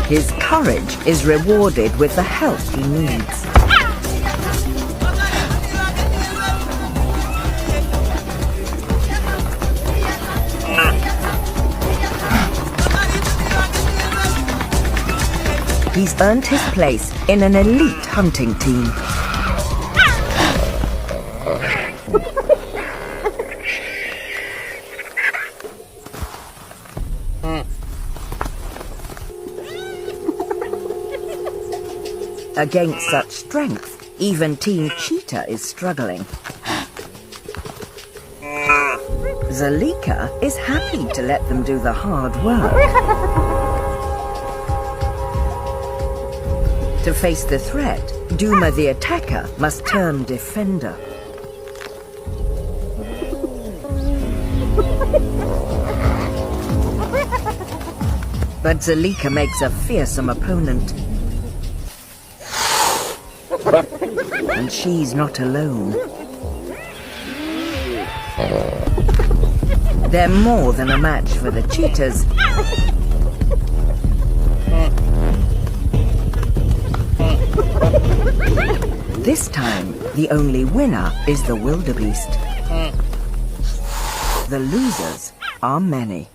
His courage is rewarded with the help he needs. He's earned his place in an elite hunting team. Against such strength, even Team Cheetah is struggling. Zalika is happy to let them do the hard work. To face the threat, Duma the attacker must turn defender. But Zalika makes a fearsome opponent. And she's not alone. They're more than a match for the cheetahs. This time, the only winner is the wildebeest. The losers are many.